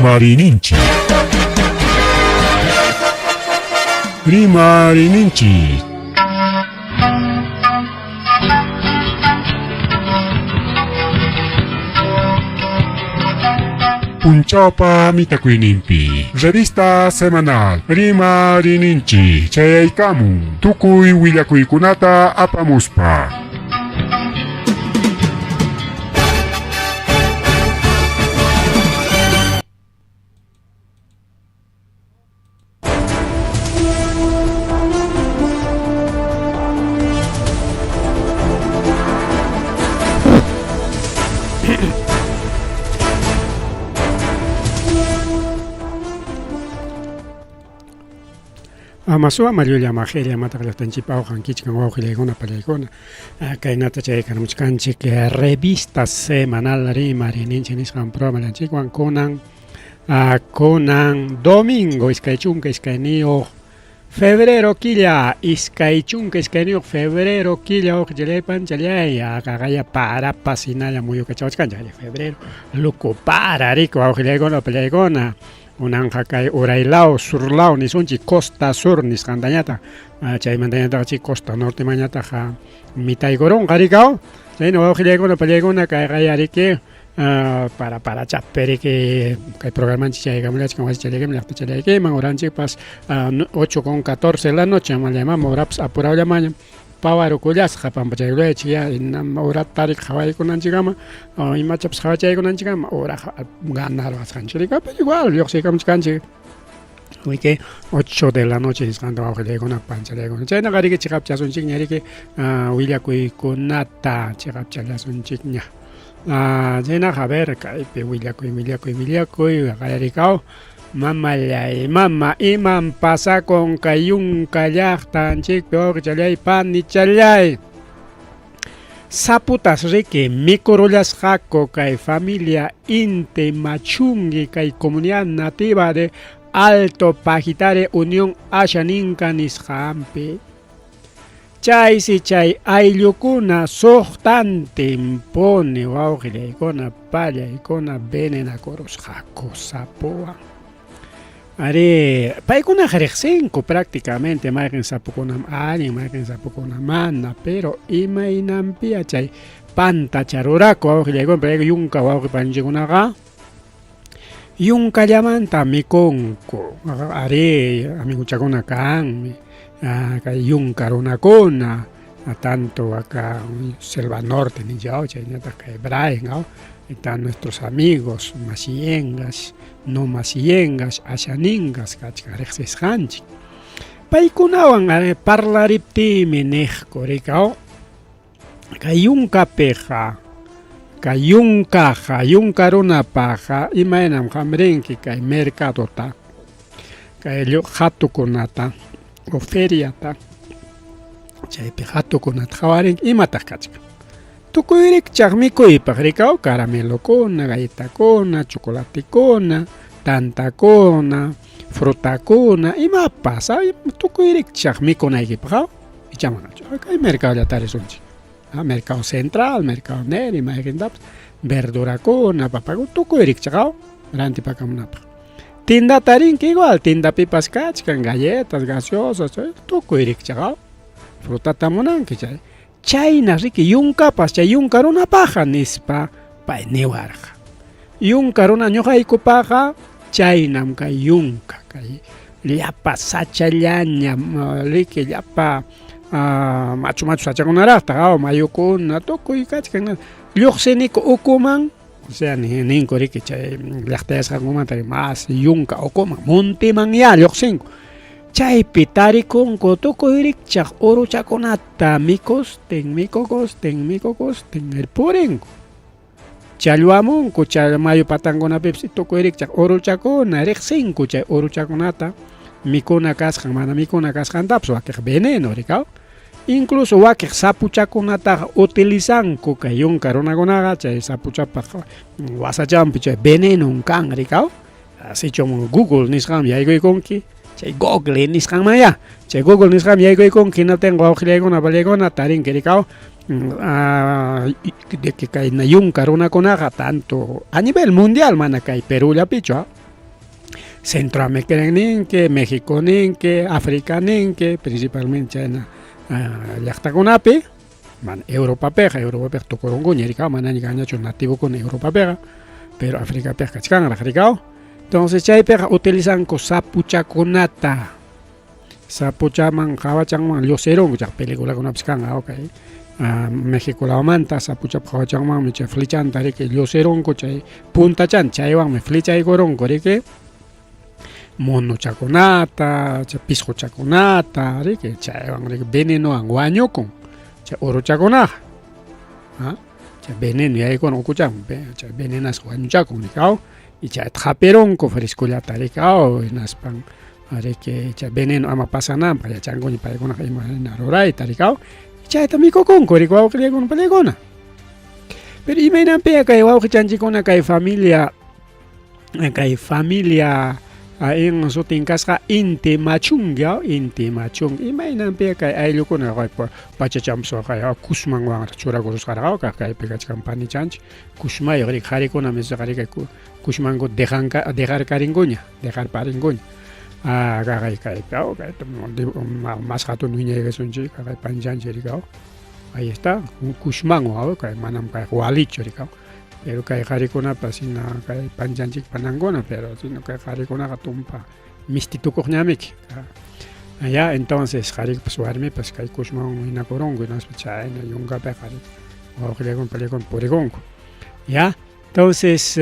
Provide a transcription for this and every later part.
Rimarininchi. Rimarininchi. Punchapa Mitakuinimpi. Revista semanal Rimarininchi. Chayaikamu. Tukui Willakuikunata apamuspa. Amasua Mariulia Mageria Mataclastanchipao Hankichkan Waujilegona Palegona Kainata Chaykanamchkanchik revista semanal Rimarininchi Nishan Promalanchikwan Conan domingo Iskaichunka Iskainio febrero quilla Iskaichunka Iskainio febrero quilla Ojelepan Chalaya Kagaya para Pasinaya Muyukachachkan febrero Luco para Rico Aujilegona Palegona Unanja kay uraylao surlao nisunchi costa sur nisqantañata chay mantañataqa chi costa norte mañataqa mitaygoron qarikao chayna wawqillaykuna pallaykuna kay qayariki para chapperiki kay programanchik chaykamulachkan wasi chalaykim llaqta chalaykiman horanchikpas 8:14 la noche mañama horapas apurallaña Pawaro kullas hapan pachayulechi ya ora tarik hawaykunanchikama imachapas hawachaykunanchikama ora ganar basanchirika pero igual yoqsikamchkanchik wiki 8 de la noche isqanta wawqillaykuna panchallaykuna chayna qariki chiqapchasunchik ñariki willakuykunata chiqapchallasunchikña chayna haber kaypi willakuy qayarikaw Mamalay, mama iman pasakon kayun kallaqtanchik peor chalay pani chalay. Saputas riki mikurullas hako kay familia inte machungi kay comunidad nativa de Alto Pajitare Unión Ashaninka nisqampi. Chay si chay ayllukuna soqtante impone wawqillaykuna pallaykuna venenakurusqaku sapuwan. Are paykuna qariqsinku prácticamente mayqin sapukunam allin mayqin sapukunam mana pero imaynanpi chay pantacha ruraku wawqillaykuna payqa yunka wawqipanchikunaqa yunkallamanta mikunku are amiguchakuna kanmi kay yunka runakuna tanto acá Selva Norte nillaw chayñataq kay Brain están nuestros amigos masiyengas, no masiyengas, ashaningas, kachkareqsisqanchik. Paykunawan parlariptimi niqku rikao kay yunkapiqa, kay yunka runapaqa imaynam hamrinki kay mercadota, kay hatukunata, o feriata, chaypi hatukunata hawarinki imataq kachka. Tukuyriqchaq mikuypaq rikaw caramelokuna, galletakuna, chocolatekuna, tantakuna, frutakuna, imapas tukuyriqchaq mikunaykipaq ichamanachus kay mercadollata risunchik. Mercado Central, Mercado Neri, imaykintapas verdurakuna, papakuna tukuyriqchaq rantipakamunapaq. Tindata rinki igual, tindapipas kachkan galletas, gaseosas, tukuyriqchaq frutata munanki chay. Chayna riki yunkapas chay yunka runapaqa nispa pay niwarqa. Yunka runa ñuqaykupaqa chaynam kay yunka kay llapa sachallaña riki llapa machu sachakunaraqta mayukuna tukuy kachkan lluqsiniku ukuman o sea ninku riki chay llaqtayasqankumanta mas yunka ukuman muntiman ya lluqsinku. Chaypi tarikunku tukuyriqchaq uruchakunata mikusten puringu. Challwamunku chay mayu patankunapipas tukuyriqchaq uruchakuna riqsinku chay uruchakunata mikuna kasqan mana mikuna kasqantapas wakiq veneno rikaw. Incluso wakiq sapuchakunata utilizanku kay yunka runakunaqa chay sapuchapaq wasachampi chay veneno kan rikaw. Asichon Google nisqam yaykuykunki. Chay Google nisqanmaya, chay Google nisqam yaykuykunki hinatenqa wawqillaykuna pallaykuna tarinki rikaw de que kay yunka runakunaqa tanto a nivel mundial mana kay Perullapichu Centroamérica ninque, México ninque, África ninque, principalmente en llaqtakunapi, man Europa peja tokorongo ñerika mana ñigañachu nativo con Europa peja, pero África peja kachkan rajrikao. Entonces chay peja utilizan ko sapuchakunata. Sapuchaman hawachangman lioserong chak película con apskan okay. México la manta sapucha hawachangman me flichan tarike lioserong ko chay punta chan chaywan me flicha y korong korike mono chaconata, pisco chaconata, que chaywan veneno ang guaño con cha oro chacona, cha veneno ya con okucham, cha venenas guaño chacon ricao y cha traperón con frescolata ricao en aspan, que cha veneno ama pasanam para chango ni para con imagina rorai taricao, cha tamiko con coricao que con pelegona. Pero imagina pe que wa que chanchi con que familia en so tingkas ka inti machung imainan pe kai ailu ko na kai pachacham so kai kusmang wang chura gorus kara ka kai pe kampani chanch kusma yori khari ko na mes khari kai kusmang ko dejar paringoña ka kai más gato niña que son chi kai panchan chirikao ahí está un kusmang wa kai manam kai walicho rikao pero kay harikuna pa sina kay panjanchik panangona pero sino kay harikuna katumpa mistituko nyamik allá entonces harik pasuarme pues kay kusmong inakorongo nas pachay na yunga pa harik o con poregongo ya entonces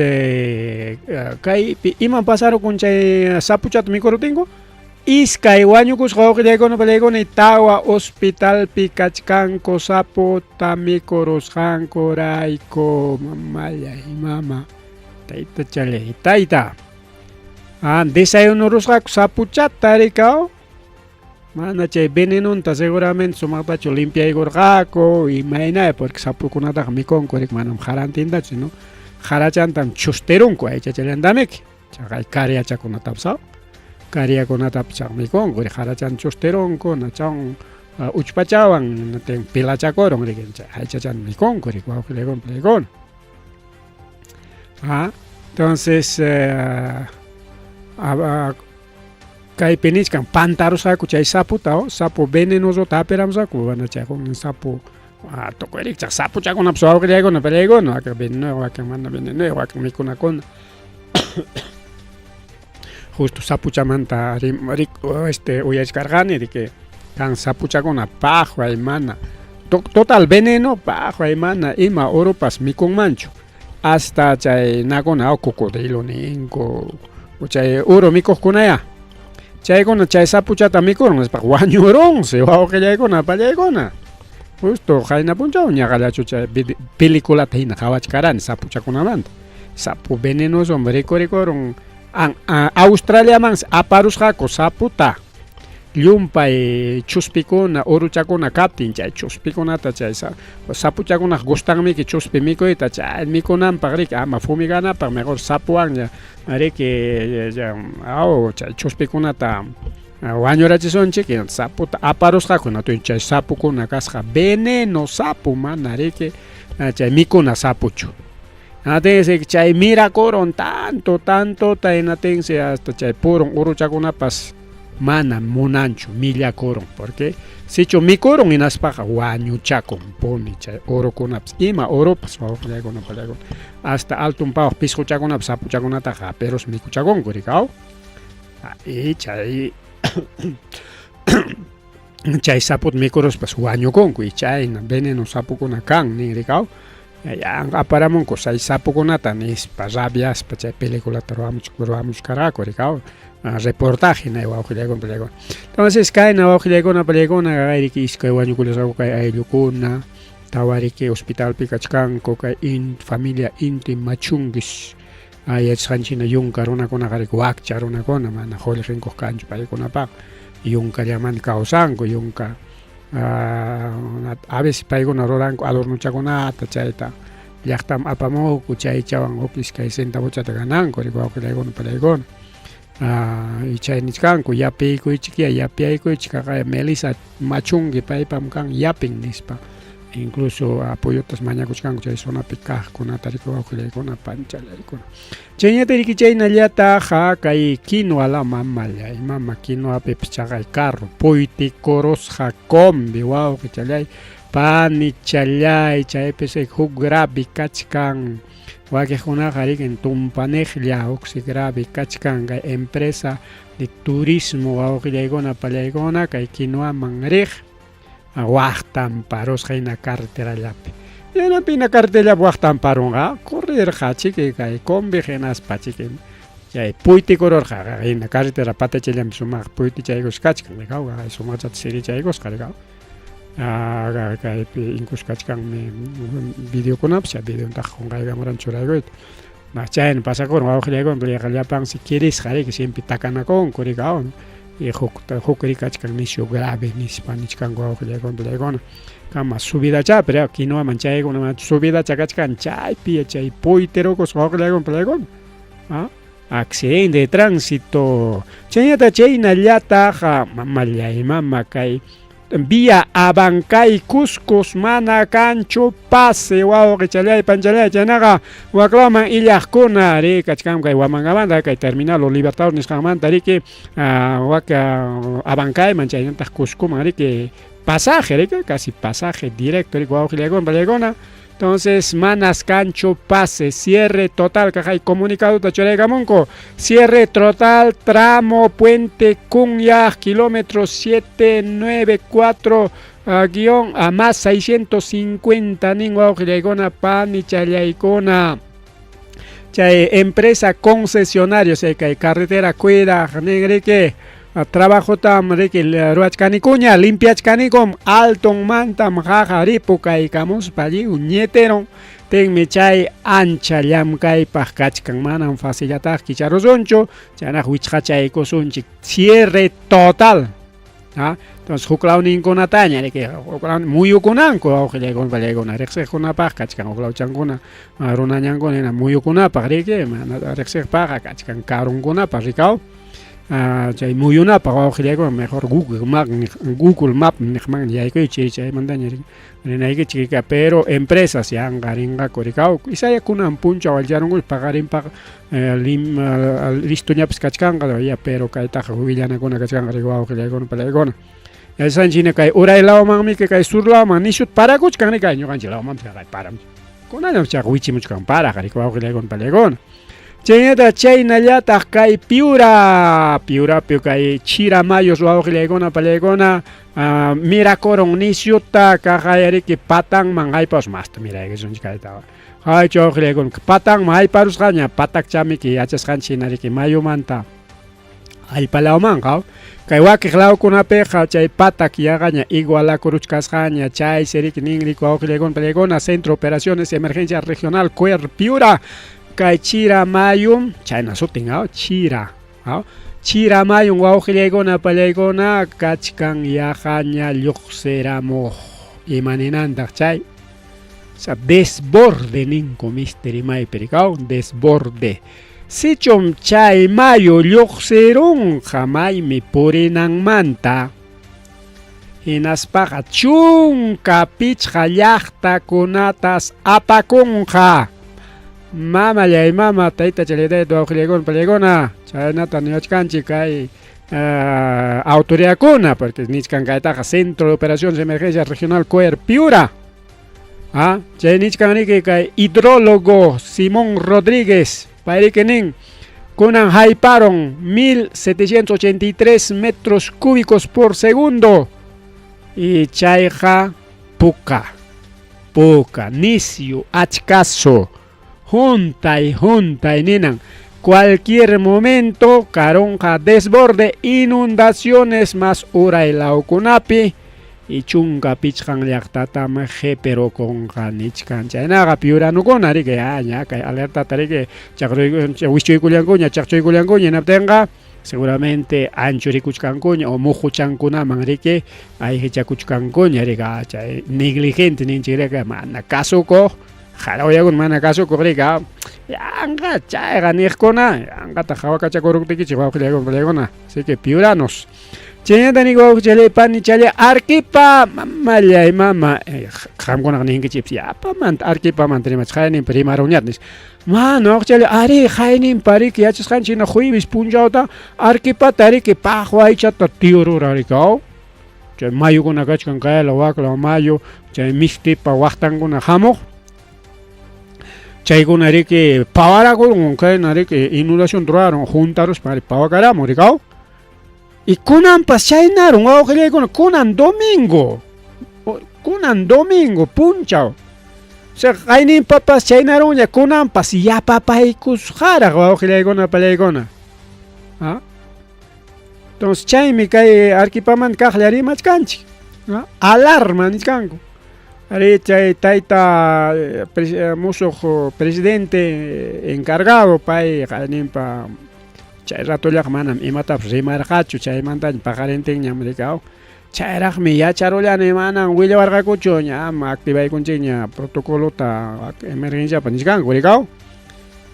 kay iman pasaro con chay sapuchat mikorotingo iskay wañukus hawkilekon palekon itawa hospital pikachkanko sapo tamikoros raiko mamaya y mama taita chale taita desayuno rusrak sapuchat tarikao mana chay venenunta seguramente sumatacho limpia y gorgako y maina porque sapu kunata mikon korek manam jarantinda chino jarachantam chusterunko ay chachalandamek chakay kariacha kunatapsao Karia con atapchang mikong, gori harachan chosteronko, nachang uchpachawan, naten pilachakorong rigencha, haichachan mikong, gori guaukilegon plegon. Entonces, kay pinichkan pantarosaku chay sapu tao, sapu venenoso taperamsaku, vanachay con sapu tokorik chak sapu chakon apsuaukilegon plegon, waka veneno, waka manda veneno, waka mikunakon. Justo sapuchamanta uyachkargani de que kan sapuchakuna pajo aymana total veneno pajo aymana ima oropas mikon mancho hasta chay nakona cocodrilo ninko chay oro mikoskunaya chay kona chay sapuchata mikon es pa guañurón se va que ya kona pa ya kona justo jaina puncha ñagalacho chay película teina hawachkaran sapuchakunamanta sapu venenoso hombre corikoron Australia mans aparus hako saputa llumpay chuspikuna oruchakuna kaptin chay chuspikunata chay sapuchakuna gustanmiki chuspi mikuyta chay mikunanpaq riki ama fumiganapaq mejor sapuwan riki chay chuspikunata wañurachishunchik saputa aparus hakuna chay sapukuna kasqa veneno sapu mana riki chay mikuna sapuchu Atense chay mira coron tanto tainatense hasta chay puron uruchakunapas mana munancho milla coron porque sicho mi coron inaspaja wañuchakon poni chay orokunapas ima oropas wawqllaykuna hasta altun pawaq pisquchakunapas sapuchakunata haperos mikuchakon kurikao y chay chay saput mikurospas wañukonku y chayna veneno sapukuna kan ninrikao ya aparamon cosay sapukunata nispa rabias pa chay película ruamuch karako rikao reportaje na wawqillayku película entonces kayna wawqillayku película gayriki iskay wañukulasaqku kay ayllukuna tawariki hospitalpi kachkanku kay familia inti machungis yachqanchina yunka runakuna qarik wakcha runakuna mana holi rinkuq kanchu paykunapaq yunka llaman kawsanku yunka a veces paykuna ruranku adornuchakunata chayta llaqtam apamuqku chay chawan upis kay centavochata gananku wawqillaykuna palaykuna y chay nisqanku yapiykuchik kay Melissa machungi paypam kan yapin nispa incluso apoyotas mañakuchkanku chay zonapi kaqkunata riki wawqillaykuna panchallaykuna chayñata riki chaynallataqa kay quinoala mamallay mama quinoapipas chaqay carro puytikurusqa combi wawqi challay pani challay chaypis huk gravi kachkan wakiqkunaqa rikin tumpanejlla huqsi gravi kachkan kay empresa de turismo wawqillaykuna pallaykuna kay quinoaman riq waqtan parusqa hina carreterallapi yanapina carreterallapi waqtan parunqa corrirqa chiki kay combi hinaspa chiki chay puytikururqa hina carretera patachallampi sumaq puyti chaykus kachkan kawqa kay sumaqchata sirichaykusqa kawqa kaypi incluso kachkanmi videokunapish videontaqa qunqaykamuran churaykuyta chayna pasakurun wawqillaykuna llapan si quirisqa riki siempre takanakunku riki y huk rikachkan nishu grave nispa nichkanku wawqillaykuna kama subidacha pero quinoaman chaykuna subidacha kachkan chaypi chay puytirukus wawqillaykuna accidente de tránsito chayñata chaynallataqa mamallay mama kay vía Abancay Cuscos mana kanchu pase wawqi challay panchalay chaynaqa waklaman illaqkuna rikachkan kay Huamangamanta kay terminal o Libertador nisqanmanta riki waka Abancayman chaynataq Cuscoman riki pasaje riki casi pasaje directo riki wawqillaykuna pallaykuna entonces manas cancho pase cierre total kajay comunicado tachuraykamunku cierre total tramo puente Cunyaq kilómetro 794 guión a más 650 nin wawqillaykuna pani challaykuna chay empresa concesionario kay carretera cuida nin riki trabajo tam riki ruachkanikuña limpiachkanikum alton mantam jaja ripu kaykamus palli uñeteron tenmi chay ancha llamkaypaq kachkan manan facillataq kicharusonchu chaynaq wichqachaykusunchik cierre total entonces huklaw ninkunataña riki muyukunanku wawqillaykuna pallaykuna riqsiqkunapaq kachkan huklawchankuna runañankuna hina muyukunapaq riki riqsiqpaqa kachkan karunkunapaq rikaw chay muyunapaq wawqillaykuna mejor Google Map niqman yaykuychik chaymantaña rinaykichik pero empresas yanqarinqaku rikaw isayakunan punchaw allarunkush paqarinpaq listuñapis kachkanqa pero kaytaqa willanakuna kachkanqa riki wawqillaykuna pallaykuna yashanchina kay uraylawmanmi kay surlawman nishut parakuchkan riki kay ñuqanchik lawmanpi kay paramch kunañapish wichimuchkan paraq riki wawqillaykuna pallaykuna chayñata chaynallataq kay Piurapi kay Chiramayos wawqillaykuna pallaykuna mirakurun nisyuta kaqay riki patanman haypaus masta miraykisunchik kaytaqa haychu wawqillaykuna patanman hayparusqaña patakchamiki yachasqanchik riki mayumanta allpalawmanqa kay wakiq lawkunapiqa chay patak yaqaña igualakuruchkasqaña chay riki nin riki wawqillaykuna pallaykuna Centro Operaciones Emergencia Regional Cuer Piura kay Chiramayum chayna sutin Chiramayum wawqillaykuna pallaykuna kachkan yaqaña lluqsiramuq imaninantaq chay desborde ninku misteri maypi desborde sichum chay mayu lluqsirunqa maymi purinanmanta hinaspaqa chunka pichqa llaqtakunatas apakunqa mamallay mama tayta chalaytayta wawqillaykuna pallaykuna chaynata niwachkanchik kay autoridadkuna porque nichkan kaytaqa Centro de Operaciones de Emergencia Regional Cuer Piura chay nichkan riki kay hidrólogo Simón Rodríguez payriki nin kunan hayparon 1783 metros cúbicos por segundo y chayqa puka nisyu achkaso juntay ninan cualquier momento karunqa desborde inundaciones más uraylawkunapi y chunka pichqan llaqtatam qhipirukunqa nichkan chaynaqa piuranukuna riki ña kay alertata riki wischuykullankuña chaqchuykullankuña hinaptinqa seguramente anchurikuchkankuña o mujuchankunaman riki ayqichakuchkankuña riki chay negligente ninchik riki mana kasukuq Jalawayakun mana kasukuq riki yanqa chayqa niqkuna yanqata hawakachakuruptikichik wawqillaykuna pallaykuna así que piuranos Chayñata nik wawqi chalaypani chalay arkipa mamallay mama qamkunaq ninki chips yapamanta arkipamanta rimachiq hayninpa rimaruñata nish mano wawqi chalay ari hayninpa riki yachasqanchik hina jueves punchawta arquipata riki paqwa aychata tiyurura rikaw chay mayukuna kachkan kayla wakla mayo chay mixtipa waqtankuna hamuq chaykuna riki pawarakurun kayna riki inundación ruraron juntaros para pawakaramun rikaw y kunanpas chaynarun wawqillaykuna kunan domingo punchaw sea qayninpapas chaynarunlla kunanpas yapapaykusqaraq wawqillaykuna pallaykuna entonces chaymi kay arquipamanta kaqlla rimachkanchik alarma niskanku ari chay tayta musuq presidente encargado pay qayninpa chay ratollaqa manam imatapas rimarqachu chaymantaña paqarintinñam rikaw chayraqmi yacharullani manan willawarqakuchu ña ama activaykunchikña protocolota emergenciapa niskanku rikaw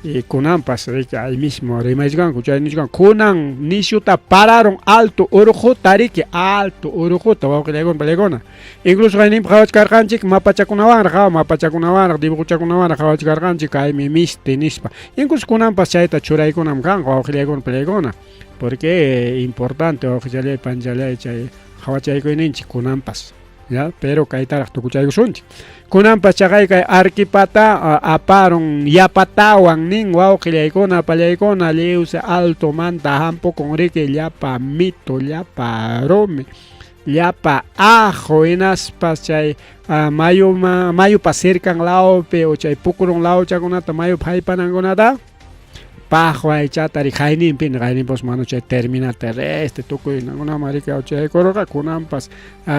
y kunanpas riki ahí mismo rimayskanku chay nishkanku kunan nishuta pararon alto urujuta riki alto urujuta wawqillaykuna pallaykuna incluso qayninpa qhawachkarqanchik mapachakunawanraq dibujuchakunawanraq qhawachkarqanchik kaymi misti nispa incluso kunanpas chayta churaykunam kanqa wawqillaykuna pallaykuna porque importante wawqillay panchalay chay qhawachaykuyninchik kunanpas ya pero kaytaraq tukuchaykusunchik kunanpas chaqay kay arquipata aparon yapatawan nin wawqillaykuna pallaykuna liwsa alto manta hampukun riki llapa mito llapa rumi llapa ajo hinaspas chay mayupa cercan lawpi o chay pukurun lawchakunata mayupa haypanankunata paqwa aychata ri qayninpas mana chay terminal terrestre tukuy nankunama riki chaykurqa kunanpas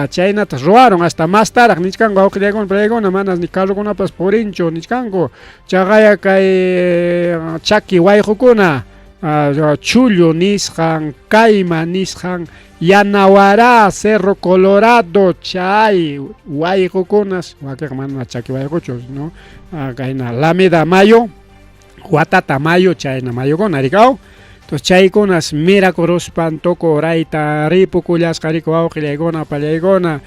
chaynatas ruwaron hasta más taraq nichkanku wawqillaykuna pallaykuna manas ni carrukunapas purinchu nichkanku chaqaya kay chaki wayqukuna chullu nisqan kayma nisqan yanawara cerro colorado chay wayqukunas wakiqa mana chaki wayquchu no kayna lamida mayo watata mayo chayna mayukuna rikaw entonces chaykunas mirakuruspan tuku rayta ripukullasqa riki wawqillaykuna pallaykuna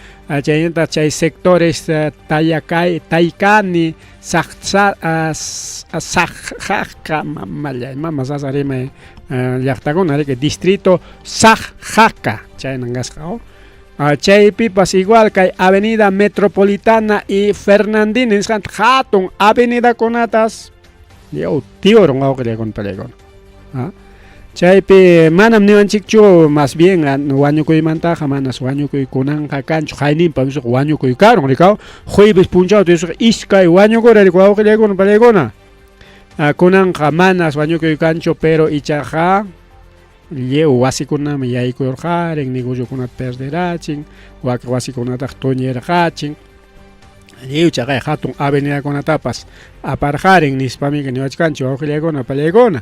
chaynata chay sectores taykani Sajjaca mamallay mama sasa rimay llaqtakuna riki distrito Sajjaca chaynan kasqa chaypipas igual kay avenida metropolitana y Fernandina nisqanta hatun avenidakunatas tiyurun wawqillaykuna pallaykuna chaypi manam niwanchikchu más bien wañukuymantaqa manas wañukuykunanqa kanchu qayninpa musuq wañukuykarun rikaw jueves punchawta iskay wañukura riki wawqillaykuna pallaykuna kunanqa manas wañukuykanchu pero ichaqa llew wasikunami yaykurqarin negociokunata perderachin waki wasikunataq tuñirqachin chaqay hatun avenidakunatapas aparqarin nispami niwachkanchu wawqillaykuna pallaykuna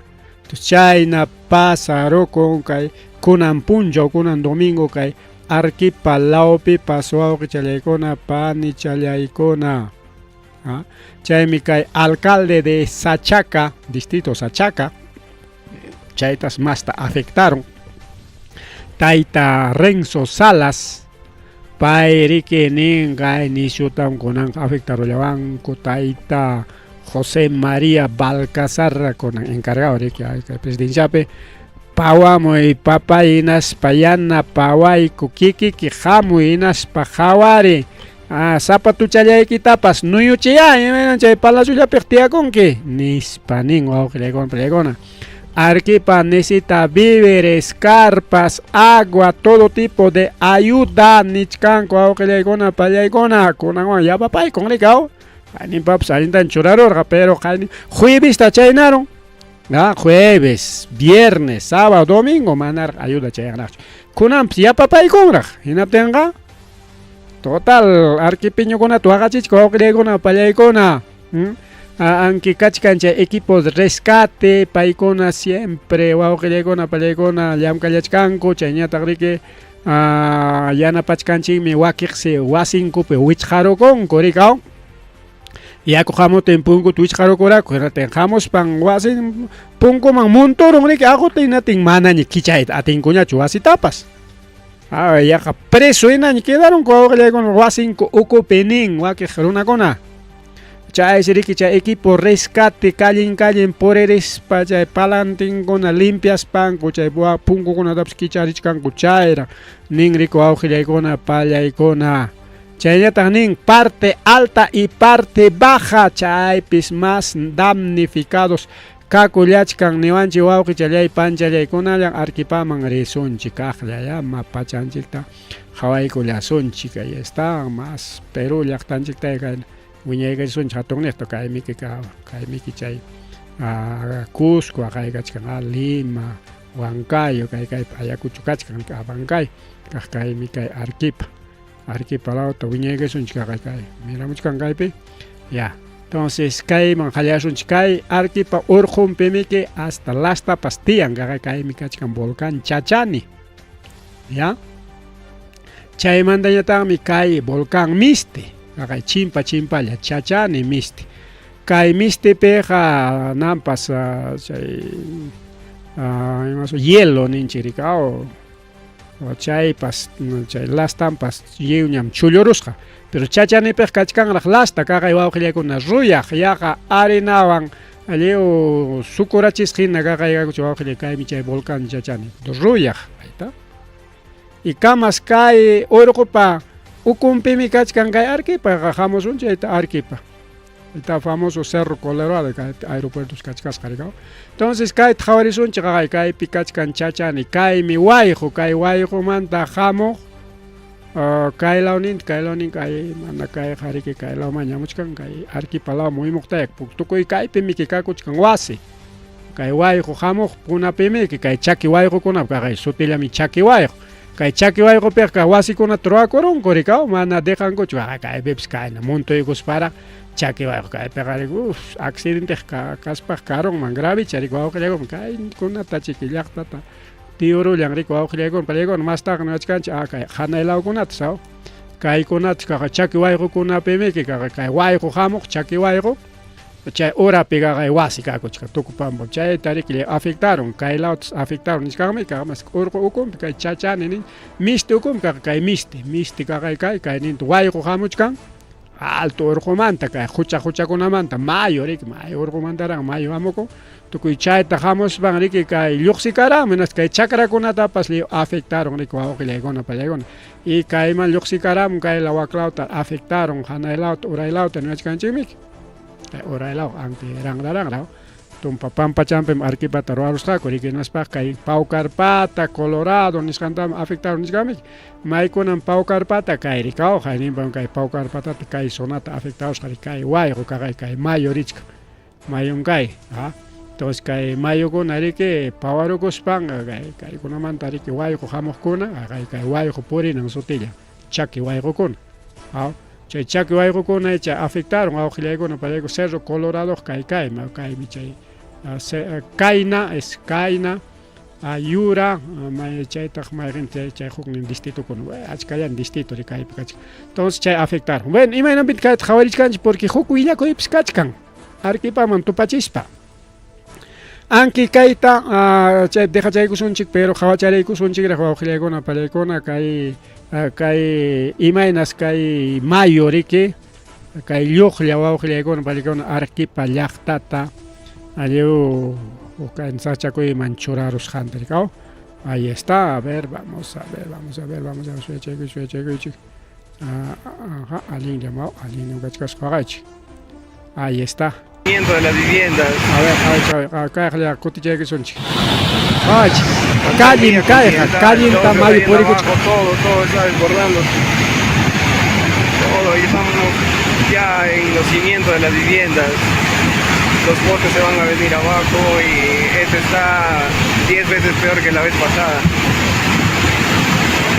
chayna pasarukun kay kunan punchaw kunan domingo kay arquipa lawpipas wawqichallaykuna panichallaykuna chaymi kay alcalde de Sachaca distrito Sachaca chaytas masta afectaron tayta Renzo Salas pay riki nin kay nishutam kunan afectarullawanku tayta José María Balcazar kunan encargado riki presidenciapi pawamuy papay hinaspa yana pawayku kikiki hamuy hinaspa hawari zapatuchallaykitapas nuyuchiyay chay palaciollapiq tiyakunki nispa nin wawqillaykuna pallaykuna Arequipa necesita víveres, carpas, agua, todo tipo de ayuda nichkanku wawqillaykuna pallaykuna kunanwan yapapayku rikaw qayninpapas allintan churarurqa pero jueves chaynaron jueves, viernes, sábado, domingo manar ayuda chayaqnaqchu kunanpas yapapaykunraq hinaptinqa total arquipiñukunata waqachichku wawqillaykuna pallaykuna anki kachkancha equipos de rescate paykuna siempre wawqillaykuna pallaykuna llamkallachkanku chayñataq riki yanapachkanchikmi wakiqsi wasinkupi wichqarukunku rikaw yaku hamutin punkuta wichqarukuraku hinatin hamuspan wasin punkuman monturun riki aquta hinatin manaña kichayta atinkuñachu wasitapas Ya preso en año quedaron con Huacinco Ucupenin, Waki Jarunacona. Chay Siriki, chay equipo rescate, callen poreres, chay palantin con limpias panco, chay punco con adapskicharich can cuchaira, ningrico auxilia icona, palla icona. Chay también parte alta y parte baja, chay pis más damnificados. Kakullachkan niwanchi wawqi chalay panchalay kunallan arkipaman risunchik kaqlla mapachanchikta hawaykullasunchik ya está más Perú llaqtanchikta kay wiñaykaysunchik hatunniqta kay miki chay Cusco kaykachkan Lima Huancayo kay Ayacucho kachkan Abancay kay mikay Arequipa lawta wiñaykaysunchik kay miramuchkan kaypi ya. Entonces, kay manjaliasunchik kay Arequipa urqunpimiki hasta las tapas tiyan kay mikachkan volcán Chachani. Ya. Chaymantañataqmi kay volcán Miste, kay chimpalla Chachani Miste. Kay Mistepiqa nampas chay hielo ninchirika o chaypas chay las tampas lliwñam chullurusqa. Pero Chachanipej kachkanraq lasta kaqay wawqillaykuna ruyaq yaqa arenawan alleu sukurachisqhina kaqaykuchu wawqillay kaymi chay volcán Chachani ruyaq ayta y kamas kay urqupa ukunpimi kachkan kay Arequipa hamusunchik ayta Arequipa está famoso Cerro Colorado kay aeropuertos kachkasqa. Entonces kay hawarisunchik kaypi kachkan Chachani kaymi wayqu kay wayqumanta hamuq kaylawnin kay mana kay hariki kaylaw mañamuchkan kay Arequipa law muy muqtayak tukuy kaypimi kikakuchkan wasi kay wayqu hamuq punapimi kay chaki wayqukuna kay sutillami chaki wayqu kay chaki wayqupika wasikuna truakurunkurikaw mana dejankuchu kay bebs kayna muntuykuspara chaki wayqu kay peqarik accidente kaspaq karunman grave charik wawqillaykun kay kunata chiki llaqtata tiurullan riku wawqillaykun pallaykun mastaq nachkanchik kay hanaylawnkunata saw kaykunata chaki wayqunapimi kay wayqu hamuq chaki wayqu chay urapi kay wasi kakuchka tukupambo chay tarikli afectaron kaylawtas afectaron nisqanmi mas urqu ukunpi kay Chachani nin Miste ukunpi kay Miste kay nintu wayqu hamuchkan alto urqumanta kay huchakunamanta mayo urqumantaran mayo hamuku tukuy chayta hamuspan riki kay lluqsikaran menos kay chakrakunatapas li afectaron riku wawqillaykuna pallaykuna y kayman lluqsikaran kay lawaklawta afectaron hanaylawta uraylawta niwachkanchikmi kay uraylaw anti rangrarangraw tumpa pampachampim Arequipata ruwarusqaku rikinaspak kay Paucarpata Colorado nisqantam afectaron nisqanmi maykunan Paucarpata kay rikaw hayninpan kay Paucarpatata kay zonata afectados kay wayqu kay mayo richka mayun kay entonces kay mayukuna riki pawarukuspan kaykunamanta riki wayqu hamuqkuna kay wayqu purinan sutilla chaki wayqukuna chay chaki wayqukuna chay afectaron wawqillaykuna pallayku Cerro Colorado kaymi chay Kayna Yura chaytaq mayqin chay huknin distritukuna achkallan distrito kaypi kachkan entonces chay afectaron bueno imaynapit kayta qhawarichkanchik porque huk willakuypis kachkan Arequipaman tupachispa anki kayta chay dejachaykusunchik pero qhawacharaykusunchikraq wawqillaykuna pallaykuna kay imaynas kay mayo riki kay lluqlla wawqillaykuna pallaykuna Arequipa llaqtata alleu kay sachakuyman churarusqanta rikaw ahí está a ver vamos a ver suyachaykuchik alin llamado alin kachkasqaqaychik ahí está de las viviendas. A ver, acá ya kutichaykusunchik kallin tamayo purikuchka Todo está desbordando. Todo, y estamos ya en los cimientos de las viviendas. Los postes se van a venir abajo y este está 10 veces peor que la vez pasada.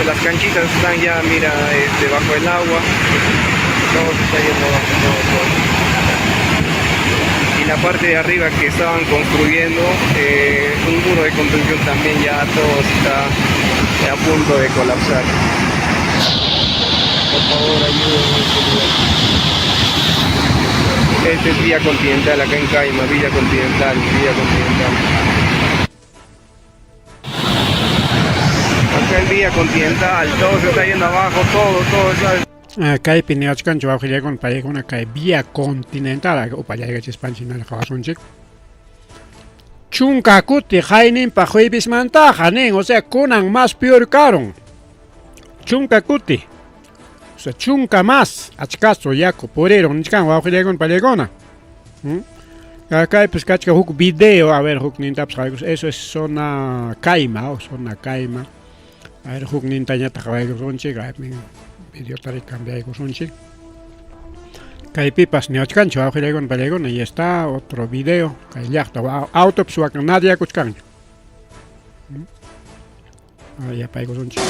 Las canchitas están ya, mira, bajo el agua. Todo se está yendo abajo, todo. Y la parte de arriba que estaban construyendo, un muro de contención también ya todo está a punto de colapsar. Por favor, ayúdenme. Este es Villa Continental, acá en Caima, Villa Continental. Acá el vía continental, todo se está yendo abajo, todo, ¿sabes? Kaypi niachkanchu awqillaykunan paykuna kay vía continental upallayqa chispanchina qawasunchik. Chunka kuti hayninpa juevismantaqa nin, o sea, kunan más peor karon. Chunka kuti. O sea, chunka más achkaso yaku purero nichkan awqillaykunan pallaykuna. Acá pues kachka huk video, a ver huk nintaps qaykos, eso es zona Caima, o zona Caima. A ver huk nintañata qaykos unchik, video tarik cambiaykos unchik. Kaypipas niachkanchu awqillaykunan pallaykuna y está otro video kay llaqta autops wakan nadie kuchkanchu. Ya paykos unchik.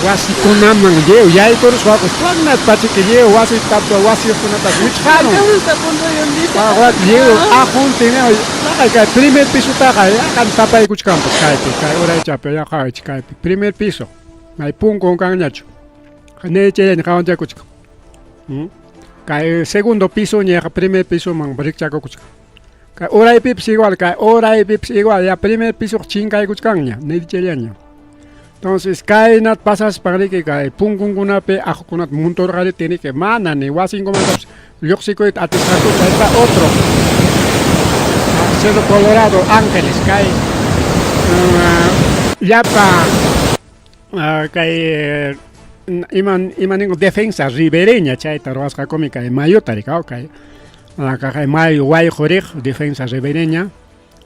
Wasi kunaman llevo, ya hay todos los planes para que llevo, wasi tapto, wasi kunatas, muchano. Llevo, junte, el primer piso taja, ya can tapa y cuchcampo, cae, hora de chape, ya cae, primer piso, hay pun con cañacho, neche en caón ya cuchca. Cae segundo piso, ni primer piso, man, brick chaco cuchca. Cae hora de pips igual, ya primer piso, chinga y cuchcaña, neche leña. Entonces, cae nat pasas para que cae pungungunape, ajokunat muntorgare tiene que manan y wasingo mandaps, lioxico y atiscaco cae otro. Cerro Colorado, Ángeles, cae. Ya pa cae iman defensa ribereña, chay tarwasca cómica de Mayotari, cae. La caja de Mayo, Guay Jorej, defensa ribereña.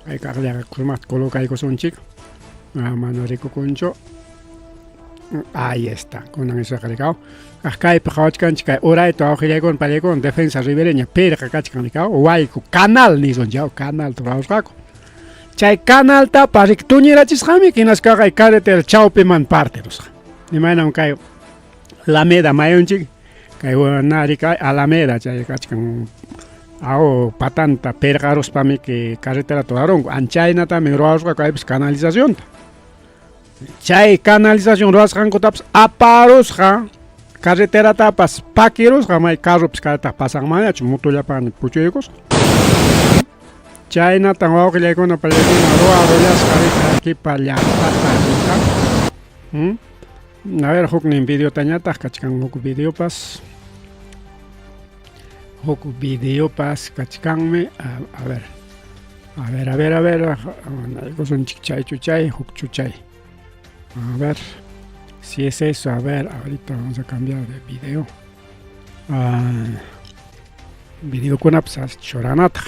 Hay que ya más coloca y cosonchik. Mano rico concho. Ahí está, con un cargado. Acá hay pejachkan chica, ora esto aujilla con palecón, defensa ribereña, pero cachkan licao, guay, canal ni son ya, canal trauscaco. Chay canal tapa, rik tuñera chisjami, que nas caga y carretera chaupeman parte, los. Ni maina un cayo, Alameda, mayonchik, cayo narika, Alameda, chay cachkan. Ao patanta, pergaros para mí que carretera todarongo, anchaina también roasca, cayo canalización. Chay canalización roascan cotaps aparosja carretera tapas paqueros jamai carro piscata pasan maya mutuya pan puchuyos chay nata wao que le con para roa rolas carretera aquí para allá a ver huk nin video tañata kachkan huk video pas kachkanme a ver son chichay chuchay huk chuchay. A ver si es eso, a ver, ahorita vamos a cambiar de video. Video con apsas, choranata.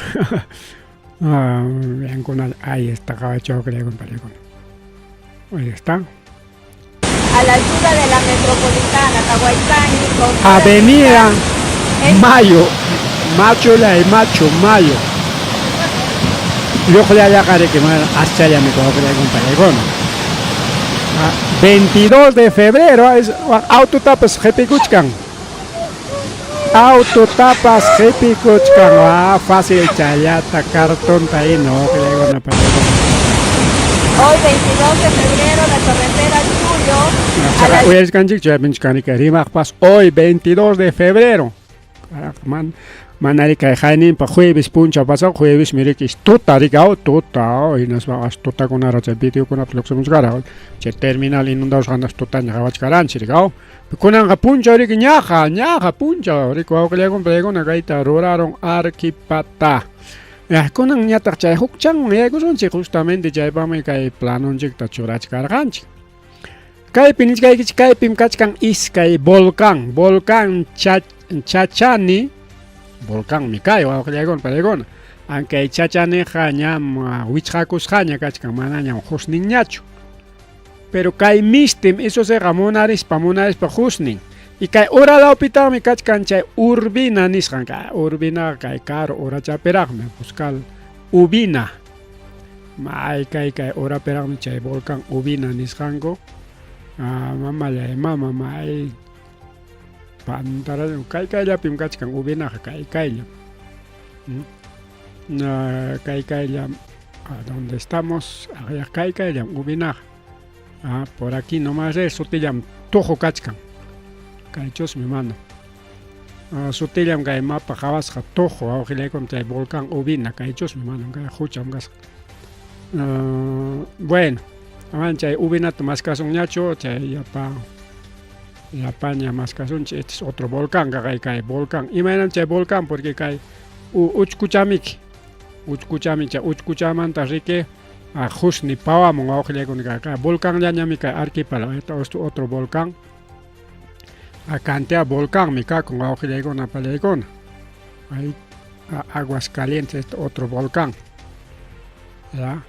Bien con ahí está, caballo que le comparé con. Ahí está. A la altura de la metropolitana, Tahuaycani. Avenida Mayo, Mayo. Yo le haya que hasta ya me cojo que le comparé con. 22 de febrero es autotapas Jepicuchcan. Fácil chayata, cartón ahí no, que le van a pasar. Hoy 22 de febrero la torrentera Chuyo. Hoy 22 de febrero. Manarica Jainin para jueves puncha pasado jueves mire que es tota y nos va a tota con aracha video con aproximación cara che terminal inundados andas tota ya va charan chirigao con anga puncha ri ñaja puncha ri ko que le compré con gaita roraron arquipata con an ñata cha hukchan me son justamente ya va me cae planon jekta chorach carganch cae pinich cae pim kachkan iskai volcán chachani volcán Micayo, Palegón, aunque chachane jañam, huichacos jaña, cachcan, manañam, husning ñacho. Pero cae mistim, eso se ramonaris pa husning. Y cae ora la hospital, mi cachcan, chay urbina niscan, urbina, cae caro, ora chaperagme, buscal, ubina. Mai cae ora peragme, chay volcán, ubina niscango. Mamá, mai. Pantara kai ya pim kachkan ubina kai ya donde estamos allá kai ya ubina por aquí nomás eso te llaman tojo kachkan kaichos mi mano Sutilam kay mapa Jawasqa Tojo awqillaykum chay volcán Ubina kaychusmi manam kay hucham kasqa. Bueno, aman chay Ubinata maskasunñachu chay yapaña maskasunchik, este es otro volcán kay volcán. Imaynam chay volcán porque kay uchkuchamiki chay uchkuchamanta riki husni pawamun awqillaykuna kay volcán llañami kay arquipélago, este es otro volcán. Cantidad volcán mi kakun awqillaykuna pallaykuna. Ahí Aguas Calientes, este otro volcán. ¿Ya?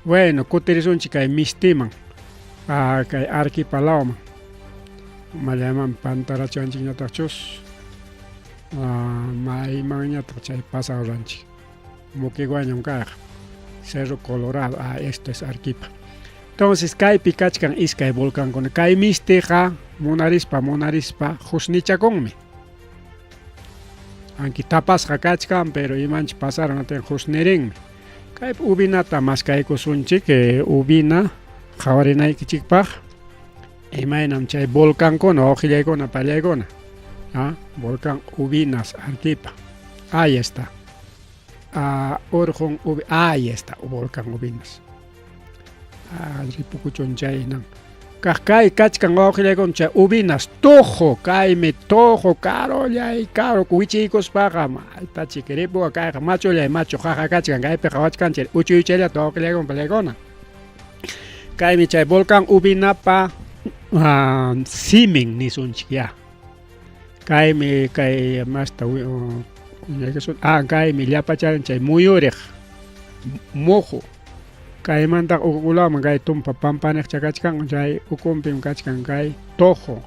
Bueno, kutirisunchik kay Mistiman, kay arquipélagoman. Mallaman Pantarachuanchikñatachus, maymanñataq chay pasawranchik. Mukiwañam kaq, Cerro Colorado, esto es Arequipa. Entonces kaypi kachkan iskay volcankuna, kay Mistiqa munarispa husnichakunmi. Anki tapasqa kachkan, pero imanchik pasaron aten husnirinmi. Kay Ubinata maskaykusunchik, Ubina qhawarinaykichikpaq. Imaynam chay volcankuna awqillaykuna pallaykuna. Volcán Ubinas, Arequipa. Ahí está. Ahí está, volcán Ubinas. Ripukuchun chaynan. Kay kachkan awqillaykuna chay Ubinas Tojo, kaymi Tojo caro wichiykuspaqa mayta chikiripuqa kayqa machullay machu jaja kachkan kaypi qhawachkanchik uchuychayllata awqillaykuna pallaykuna. Kaymi chay volcán Ubinapa simin nisunchik ya. Kaymi kay masta kaymi llapacharin chay muyuriq muju. Kaymanta ukulaman kay tumpa pampaniqcha kachkan chay ukunpim kachkan kay Tojo,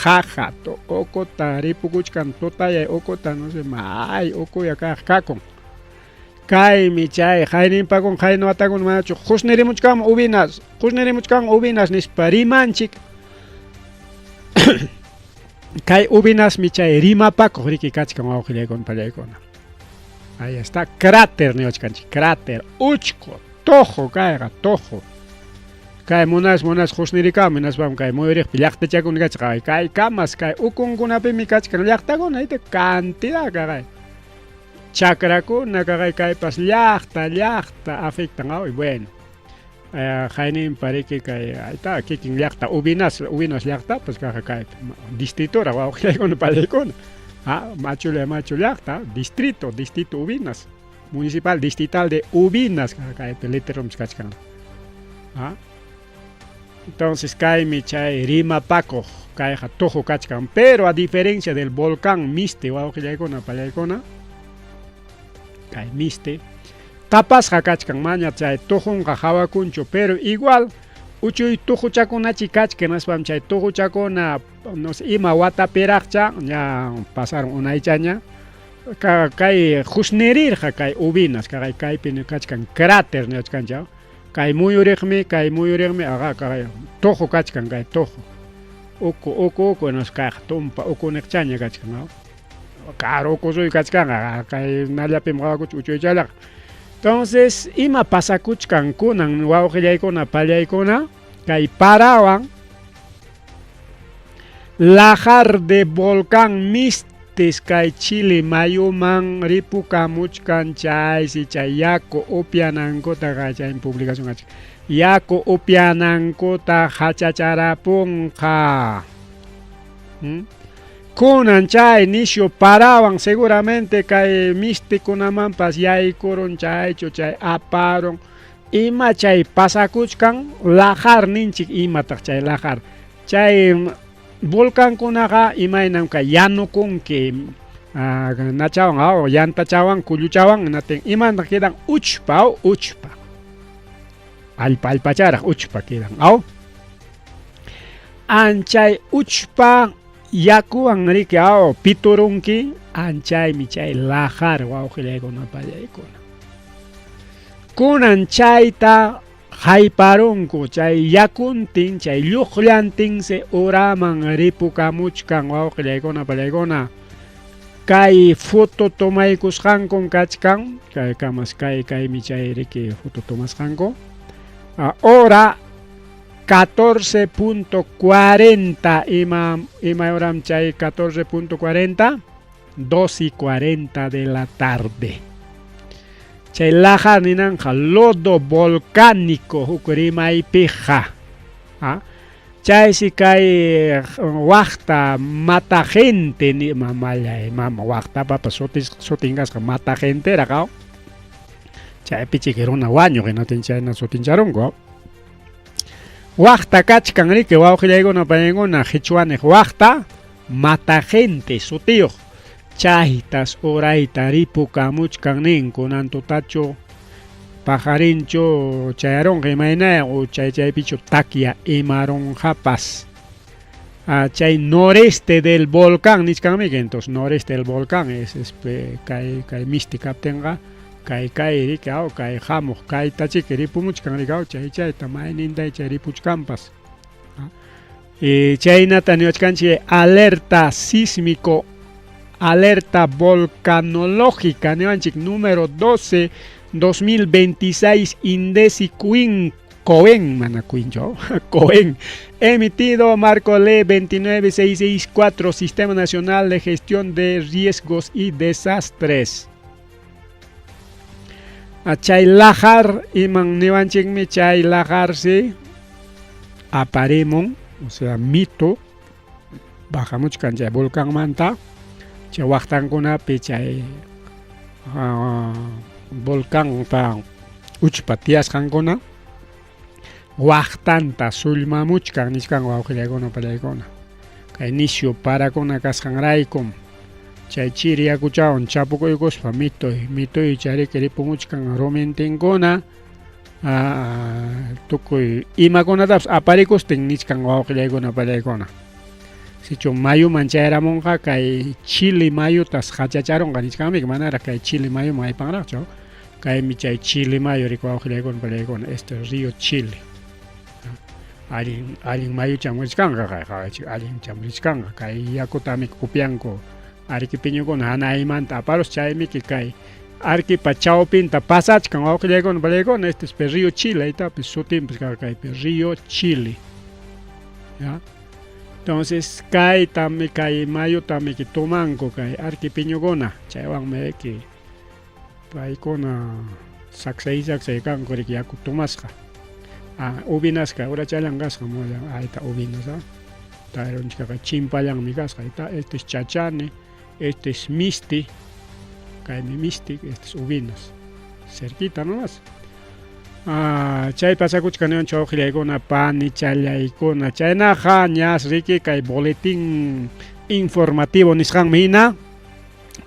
jaja, ukuta ripukuchkan tutayay ukuta no sé may ukuya kakun. Kaymi chay hayninpakun haynuwatakun manachu husnirimuchkan Ubinas nispa rimanchik. Kay Ubinas mi chay rimapakuq riki kachkan awqillaykuna pallaykuna. Ahí está, cráter niwachkanchik, cráter, uchku, Tojo kayqa, Tojo. Kay munas husnirikami naspaman kay muyuriqpi llaqtachakuna kachqa, kay kamas kay ukunkunapimi kachkan llaqtakuna ayta cantidad kaqay. Chakrakuna kaypas llaqta afectan y bueno. Haynin pariki kay ayta kikin llaqta Ubinas llaqta pues kay distritora awqillaykuna pallaykuna. Machu llaqta, distrito Ubinas. Municipal distrital de Ubinas kay literum kachkan. Entonces kaymi chay rimapakuq kayqa Tojo kachkan, pero a diferencia del volcán Miste awqillaykuna pallaykuna, kay Miste tapasqa kachkan maña chay Tojonqa hawakunchu, pero igual uchuy tujuchakunachi kachkan naspam chay tujuchakuna no sé ima watapiraqcha ya pasaron unaychaña kay husnirirqa kay Ubinas kaypi kachkan cráter niwachkancha. Kay muyuriqmi kay Tojo kachkan kay Tojo. Uku nos kaq tumpa ukuniqchaña kachkan. Caro ukusuy kachkan kay nallapim qawakuch uchuychallaq. Entonces ima pasakuchkan kunan wawqillaykuna pallaykuna kay parawan lajar de volcán Mistis kay Chile mayuman ripukamuchkan chay si chay yaku upianankota chay publicación kachkan. Yaku upianankota hachacharapunqa. Kunan chay nishu parawan seguramente kay mistikunamanpas yaykurun chaychu chay aparun ima chay pasakuchkan lajar ninchik imataq chay lajar. Chay volcankunaqa imaynam kay yanukunki nachawan yantachawan kulluchawan natin imanta quedan uchpa alpacharaq uchpa quedan anchay uchpa yakuwan riki piturunki anchaymi chay lajar wawqillaykuna pallaykuna. Kunan chayta hayparunku chay yakuntin chay lluqllantinsi uraman ripukamuchkan wawqillaykuna pallaykuna. Kay foto tomaykusqankun kachkan kay kamas kaymi chay riki foto tomasqanku. Hora 14.40 ima horam chay 14.40 2:40 de la tarde. Chay lajar ninanja lodo volcánico hukurimaipiqa. Chay si kay wakta mata gente ni mamaya mama wakta papa sotingas mata gente rakao. Chay pichikiruna waño que no tinchayna sotincharongo. Wakta kachkan rike wawqillaykunapa payguna Qichwanej wakta mata gente sutiyuq. Chaytas urayta ripukamuchkan nin kunan tutachu pajarincho chayaronqa imaynaya o chaypichu takia imaronjapas. Chay noreste del volcán niskanmika, entonces noreste del volcán es kay misti kaptenqa kay rikao kay hamuq kay tachiki ripumuchkan rikao chayta mayninday chay ripuchkanpas. Chaynata niwachkanchik alerta sísmico, alerta volcanológica niwanchik número 12 2026 Indesi Cohen, Manacuincho, Cohen, emitido marco ley 29664, Sistema Nacional de Gestión de Riesgos y Desastres. Chay lajar, iman niwanchikmi chay lajarsi aparemon, o sea, mito, bajamuchkan chay volcán manta, chay waqtankunapi chay volcán pa uchpa tiyasqankuna waqtanta sullmamuchkan niskan wawqillaykuna palaykuna kay nisyu parakuna kasqanraykum chay chiri yakuchawan chapukuykuspa mitoy chariki ripumuchkan rumintinkuna tukuy imakunatapas aparikustin niskan wawqillaykuna palaykuna. Sichu mayuman chayaramunqa kay Chile mayutas hachacharonqa niskanmi manara kay Chile mayu maypanraqchu kaymi chay Chile mayu rikuwawqillaykuna palaykuna este río Chile. Allin mayu chamuriskanqa kay allin chamuriskanqa kay yakutami kupianku arikipiñukuna anaymanta aparus chaymiki kay arkipa chawpinta pasachkan wawqillaykuna palaykuna este es río Chile aytapis sutinpis kaypi río Chile. ¿Ya? Entonces kay mayu tami ki tumanku kay arkipiñukuna chaywanmi ki paykuna saksay kanku riki yaku tumasqa. Ubinasqa urachallan kasqa molla ayta ubinasa. Tayrunchika chimpallanmi kasqa ayta este es chachani, este es misti, kaymi misti, este es ubinas. Cerquita nomás. Chay pasakuchkan niwanchik wawqillaykuna pani challaykuna chaynaqa ñas riki kay boletín informativo nisqanmi hina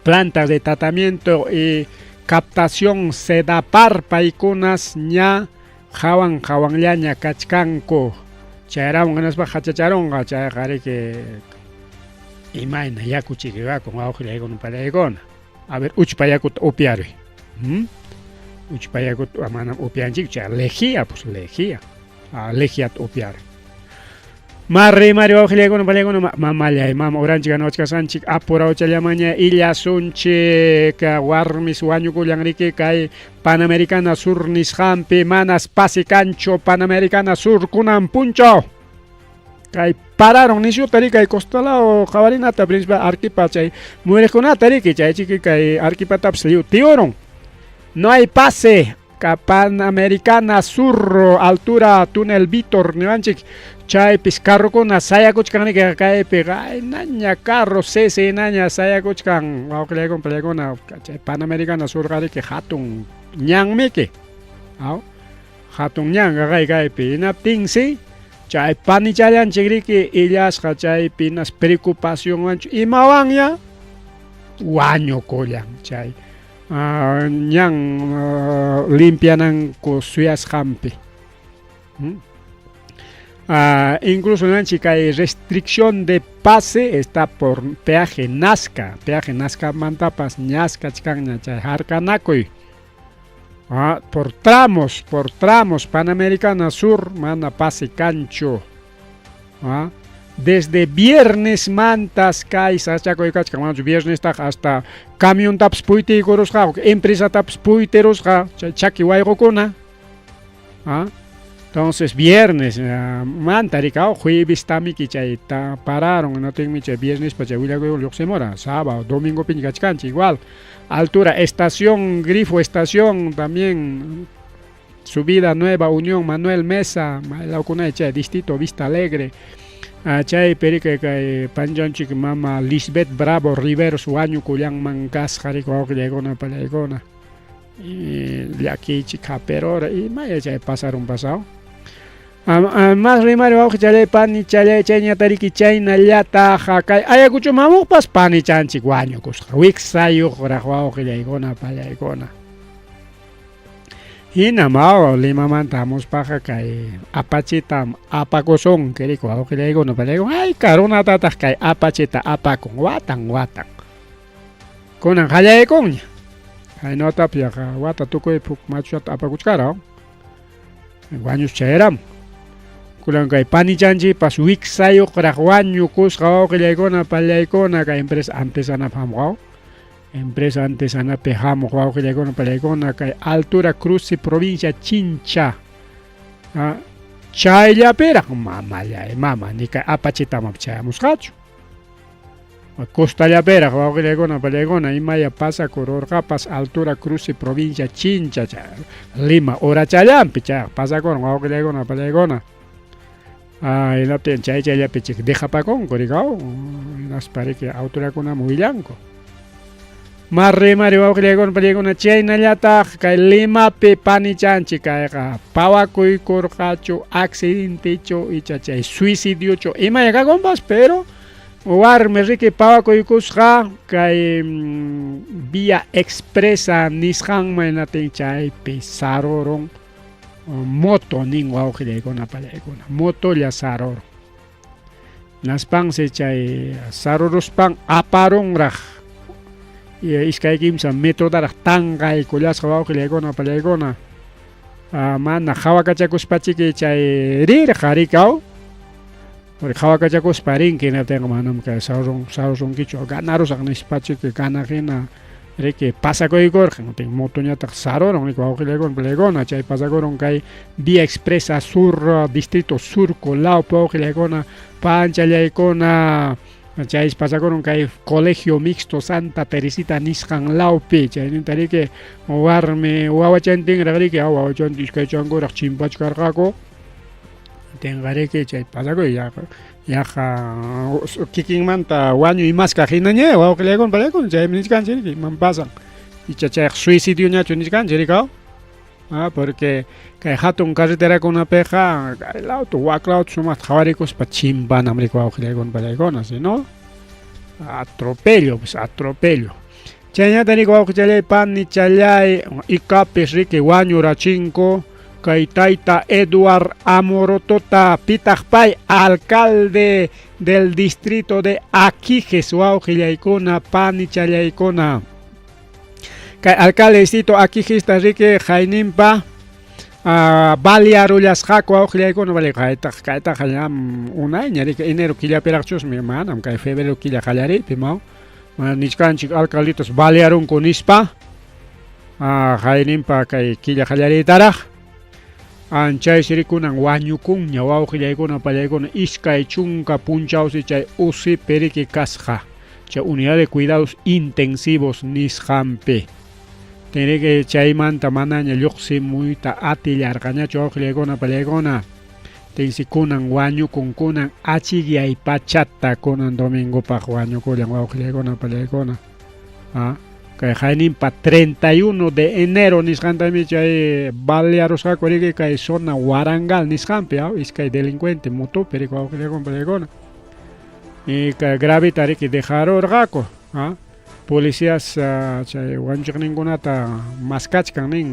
plantas de tratamiento y captación Sedapar paykunas ña hawanllaña kachkanku chayrawan hinaspa hachacharonqa chayqa riki imayna yakuchiriwakun wawqillaykuna palaykuna. A ver uchpa yakuta upiaruy. Uchpayaku manam upianchik chay lejía, pues lejía. Lejiat upiar. Mari wawqillaykuna palaykuna mamallay mama uranchik nawachkasanchik apura uchallamaña illasunchik warmis wañukullan riki kay Panamericana Sur nisqanpi manas pasikanchu Panamericana Sur kunan puncho. Kay pararon nisyuta riki kay costalao qawarinata principal arkipa chay muriqkunata riki chay chiki kay arquipatapas tiuron. No hay pase, Panamericana Sur, altura túnel Víctor, niwanchik, chaypis carrokuna sayakuchkanriki kaypi, naña carro sese naña sayakuchkan, wawqillaykuna palaykuna, chay Panamericana Sur riki hatun ñanmiki, hatun ñanqa kaypi, hinaptinsi, chay panichallanchik riki illasqa chaypi nas preocupación wanchu, imawanña wañukullan chay. Limpiananku suyasqanpi. Incluso hay restricción de pase está por peaje Nazca mantapas ñasca chkanña chay harkanakuy. Por tramos Panamericana Sur mana pase cancho. Desde viernes mantas kay sachakoy kachkan viernes hasta camión taps puyti kurusqa empresa taps puyterusqa chaki waykukuna. Entonces viernes manta ricao jueves tamiki chay pararon no tengo chay viernes pa chay huila go semora sábado domingo pinchachcanchi igual altura estación grifo estación también subida nueva Unión Manuel Mesa la cuna chay distrito Vista Alegre chay perique kay panjanchik mama Lisbeth Bravo Rivero suaño kuyang mangkas hariko legona palegona y aquí chica pero y maya chay pasaron pasado más rimario auge chale pani chale chenya tariki chayna llata hakay ayakuchu mamuk pas pani chanchi guaño kus wiksayo rajuao gilaigona palaigona hina mao lima mantamos paja kay apachitam apakosong keriko auge gilaigona palaigona ay karuna tatah kay apachita apakong watang konan halaikong ay nota pia wata tukoy puk machut apakuchkarao guaños chayram kulang kay panichanchi pas week sayo karajuanyo kus kao kilaikona palaikona kay empresa antes ana pamao empresa antes ana pejamo kao kilaikona palaikona kay altura cruce provincia Chincha chaylla pera mama ni kay apachita mapchaya muskacho costa la pera kao kilaikona palaikona imaya pasa kororga pas altura cruce provincia Chincha Lima ora chayampi cha pasa con kao kilaikona palaikona el apten chay ya pechik deja pa con corigao nas pare que autora con muy blanco marre mario con peligona chay na llata kay lima pe pani chanchi kay pawa koy korkacho accidente cho y chay suicidio cho ima ya con bas pero war me rique pawa koy kusha kay vía expresa nishan mainaten chay pesaroron moto ning wow kilaikona palaikona moto ya saror nas pang se chay saroros pang aparong rah iskay kim sa metro darah tangay kulas wow kilaikona palaikona man hawakachakos pachike chay rir harikao por hawakachakos parin que na tengo manam ka sarong kicho ganaros ang pachike ganakina que pasa con igor no tengo motoña taxaro no ko con plegona chay pasa con kay vía expresa sur distrito sur colao po gona pancha le icona chay pasa con kay colegio mixto Santa Teresita Niskan Laupe chay nintari que warme wawachanting ragri que wawachan diskay changor chimpach kargako tengare que chay pasa con ya kicking manta waño y más cajinañe o que le con pale con chay miniscan chiri man pasan y chacha suicidio ña chuniscan chiri cao porque que hatun carretera con una peja el auto walkout sumas javaricos pa chimban amrico o que le con pale con así no atropello pues atropello chaya tanico o que chale pan ni chalay y capes rique waño rachinko Kaitaita Eduard Amorotota Pitajpay, alcalde del distrito de Aquijes, Huaujillaicona, Panichallaicona. Alcalde distrito Aquijes, Tarrique, Jainimpa, Baliarullas, Jaco, Huaujillaicona, vale, Kaita Jayam, un año, enero, Quilla Perachos, mi hermana, que febrero, Quilla Jayari, Pimao, Nichcanchic, alcalditos, Balearun con Ispa, Jainimpa, Quilla Jayari, Taraj. Anchay sirikunan wañukun ñawaw qillaykuna pallaykuna iskay chunka punchawsi chay usi periki kasqa chay unidad de cuidados intensivos nisqanpi teneke chaymanta manaña lluqsi muyta atillarqañachu waw qillaykuna pallaykuna tinsikunan wañukunkunan achigyay pachata kunan domingopaq wañukullan waw qillaykuna pallaykuna kay Jainimpa 31 de enero nisqantami chay Balearos koriki kay zona Warangal nisqanpi iskay delincuente moto perico awqilakun pallaykuna y kay grave tariki dejarorqaku policías chay wanchiqninkunata maskachkan nin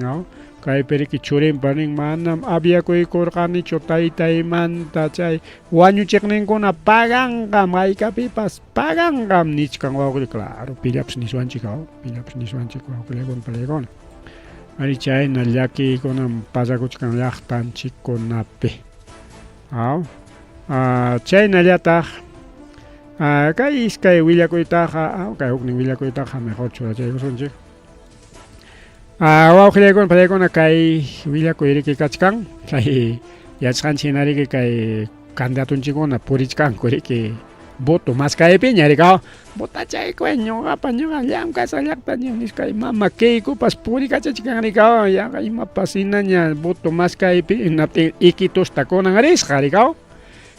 kay periki churinpa nin manam abiakuykurqanichu taytaymanta chay wañuchiqninkuna paganqam haykapipas paganqam nichkan wawqi claro pillapas niswanchik wawqilaykuna pallaykuna ari chayna llakiykunan pasakuchkan llaqtanchikkunapi chaynallataq kay iskay willakuytaqa kay huknin willakuytaqa mejor churachaykusunchik wawqilaykuna pallaykuna kay willakuyri kachkan kay yachqanchinariki kay candidatunchikuna purichkanku riki voto mas kaypiña rika votachaykuy ñuqapa ñuqa llamkasqa llaqtaña nisqa mama kaykupas purikachachkan rika yaqa imapas hinaña voto mas kaypi hinaptin iquitustakuna risqa rika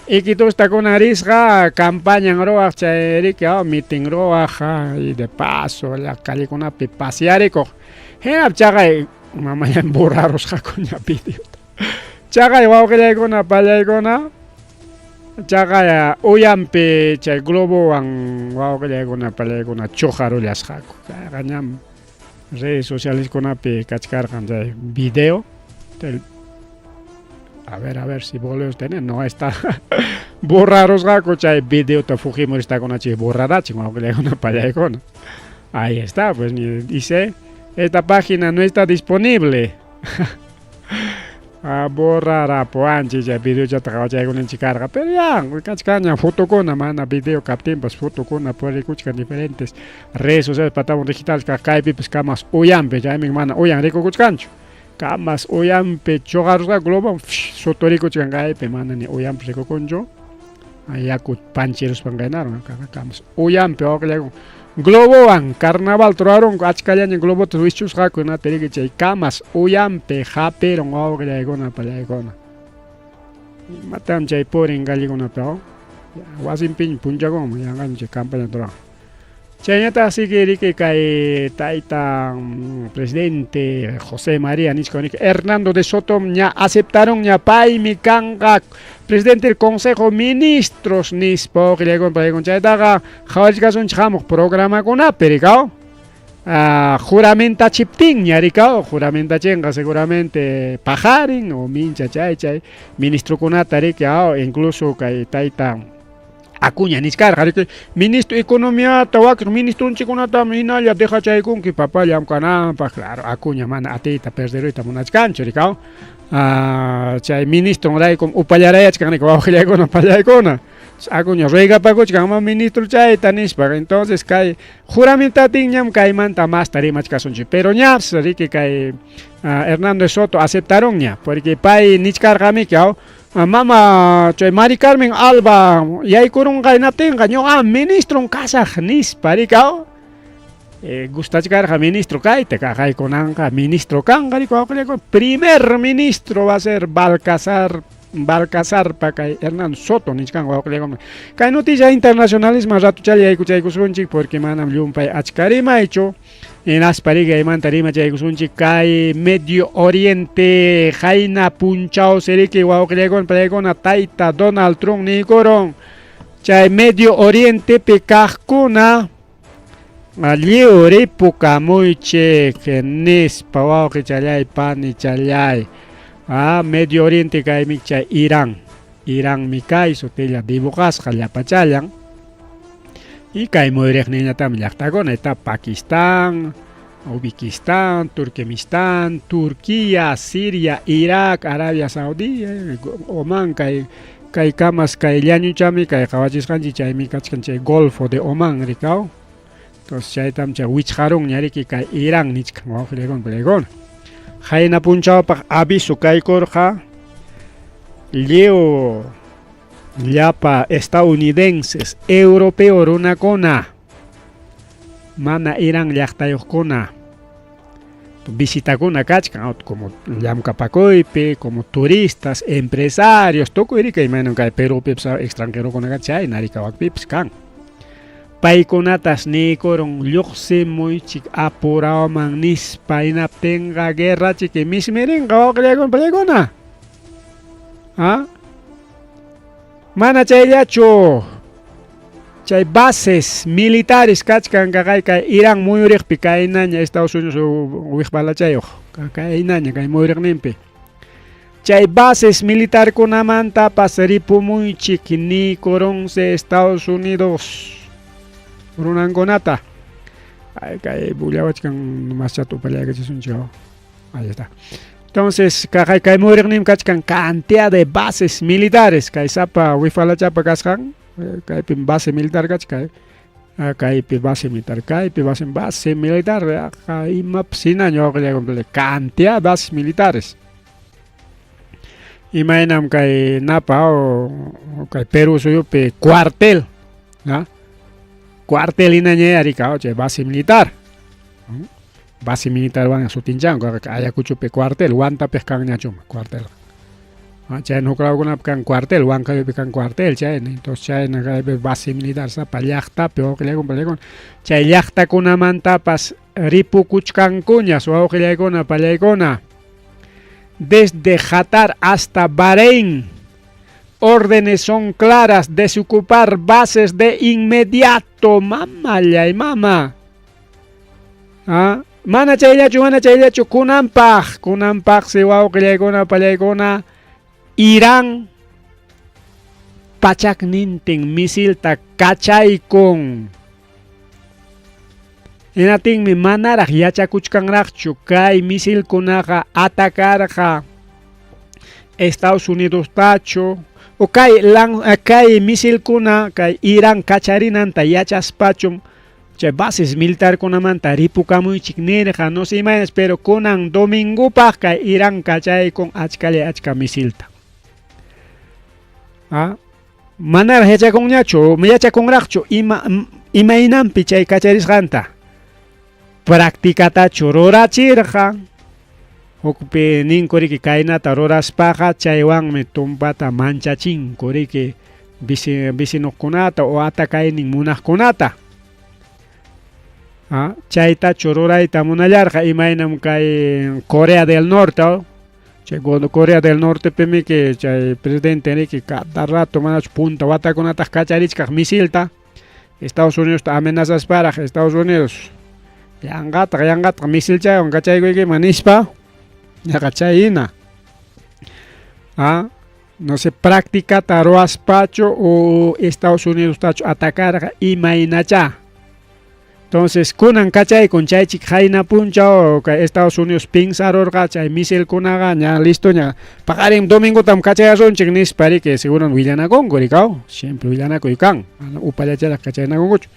iquitustakuna risqa campaña ruwaq chay rika mitin ruwaq y de paso la calikunapi pasearikuq hinap chaqay mamaña borrarusqaku ña videota chaqay wawqillaykuna pallaykuna chaqay uyampi chay globowan wawqillaykuna pallaykuna chuqarullasqaku kayqa ñam redes socialeskunapi kachkarqan chay video a ver si volvemos a tener no está borrarusqaku chay videota fujimoristakuna borrarachik wawqillaykuna pallaykuna ahí está pues dice esta página no está disponible a borrar a poanchi ya video ya trabaja con chicarga pero ya cachcaña foto con mana video captimpas foto con por escuchar diferentes redes sociales plataformas digitales que cae pues camas oyampe ya mi mana oyan rico cuchcancho camas oyampe chogarga globo sotorico changay pe mana ni oyampe rico conjo ayaku pancheros panganaron camas oyampe ogle globoan carnaval troaron achkallaña globo tuichus hakuna terigi chay camas uyampe japeron awglayguna pallaykuna matam chay porin galliguna pero wasinpin punchagoma yangan chay campaña troa chayñata sigiriki kay tayta presidente José María Nishkonik Hernando de Soto ña aceptaron ña paymi kanqa presidente del Consejo Ministros nispo qillaygun paygun chaytaqa qhawallkasunchik hamuq programakunapi rikaw juramantachiptin ña rikaw juramentachinqa seguramente pajarin o mincha chay ministrokunata rikaw incluso kay tayta Acuña niskarqa riki ministro economiata waqti ministrunchikunata hinalla dejachaykunki papa llamkananpaq claro Acuña mana atiyta perderuyta munachkanchu rikaw chay ministro raykum upallarayachkanqa wawqillaykuna pallaykuna Acuña ruegapakuchkanman ministro chayta nishpa entonces kay juramentatin ñam kaymanta mas tarimachkasunchik pero ñaps riki kay Hernando de Soto aceptaron ña porque pay nichkarqami kaw mama chay Mari Carmen Alba yaykurun qaynaptinqa ñuqa ministro kasaq nispa rikaw gustachkarqa ministro kayta kaqaykunanqa ministro kanqa rikaw primer ministro va a ser Balcazar pa kay Hernando Soto nichkan wawqillaykuna kay noticia internacionalismo ratuchalla yaykuchaykusunchik porque manam llumpay achkarimaychu Inaspariga imanta rima chaykusunchik kay Medio Oriente hayna punchao seriki wawqillaykuna pallaykuna tayta Donald Trump nikuron chay Medio Oriente pi kaqkuna libre pukamuychik nispa wawqichallay pani challay Medio Oriente kaymi chay Irán mi kay sutilla dibujasqa llapachallan y kay muyriqniñatami llaqtakuna eta Pakistán, Uzbekistán, Turkmenistán, Turquía, Siria, Irak, Arabia Saudita, Oman kay kamas kay llañuchami kay qhawachisqanchik chaymi kachkan chay Golfo de Oman rikaw entonces chaytam chay wichqarun ñariki kay Irán nichkan wawqillaykuna pallaykuna hayna punchawpaq aviso kaykurqa Leo llapa estadounidenses europeo runakuna mana Irán llaqtayuqkuna visitakuna kachkan como llamkapakuypi como turistas empresarios tukuy rikay mayman kay Perupipas extranjerokunaqa chayna rikawaqpipas kan paykunatas nikurun lluqsimuychik apuraman nispa hinaptinqa guerrachik mismirinqa wawqillaykuna pallaykuna mana chayllachu chay bases militares kachkanqa kay Irán muyuriqpi kaynaña Estados Unidos wiqbalachayuq kaynaña kay muyuriqninpi chay bases militarkunamantapas ripumuychik nikurunse Estados Unidos runankunata kay bullawachkan maschatu pallaykachisунchik ahí está. Entonces, kay muyriqnin kachkan cantidad de bases militares kay sapa wifalachapa kasqan kaypi base militar kachkay kaypi base militar kaypi base militar imapas hinaña wawqillaykuna cantidad de bases militares imaynam kay Napa o kay Perú suyupi cuartel, ¿no? Cuartel inañe aricao che base militar. Base militar van a sutinjango, Ayacuchupi cuartel, Wanta pescan ñachuma, cuartel. Chay no creo que kan cuartel, Wanka kan cuartel, chay, entonces chay na base militar sa palyakta, pero que le con chay yakta kuna mantapas ripu kuchkan kuñas o que le con palyakona. Desde Qatar hasta Bahrein, órdenes son claras: desocupar bases de inmediato. Mamá, ya y mamá. Mana chaylachu kunampaq si wao qillaykuna pallaykuna Irán pachak nintin misilta kachaykun. Inatinmi manaraq yachakuchkanraqchu kay misilkunaqa atakarqa Estados Unidos tacho o kay misilkuna kay Irán kacharinanta yachaspachum chay bases militar kunamanta ripukamuychik nirqa no se imaginas, pero kunan domingupaq kay Irán kachaykun achka misilta. Manaraq yachakunraqchu imaynampi chay kacharisqanta practicatachu rurachirqa hukpi ninkuriki kaynata ruraspaqa chaywanmi tumpata manchachinkuriki vecinukunata o atakaynin munaqkunata. Chaytachu rurayta munallarqa imaynam kay Corea del Norte, chay Corea del Norte pimi que chay presidente niki cada rato manachu punta watakunata kacharichkaq misilta Estados Unidos amenazas para Estados Unidos yanqata misil chaywan kachaykuyki manispa yaqa chayhina no sé practicata ruaspacho o Estados Unidos tacho atacarqa imaynacha. Entonces kunan kachaykun chaychik hayna punchaw Estados Unidos pinsarurqa chay misilkunaqa ña listo ña paqarin domingotam kachayashunchik nispari que seguro willanakunku rikaw siempre willanakuy kan upallacharaq kachaynakunkuchu.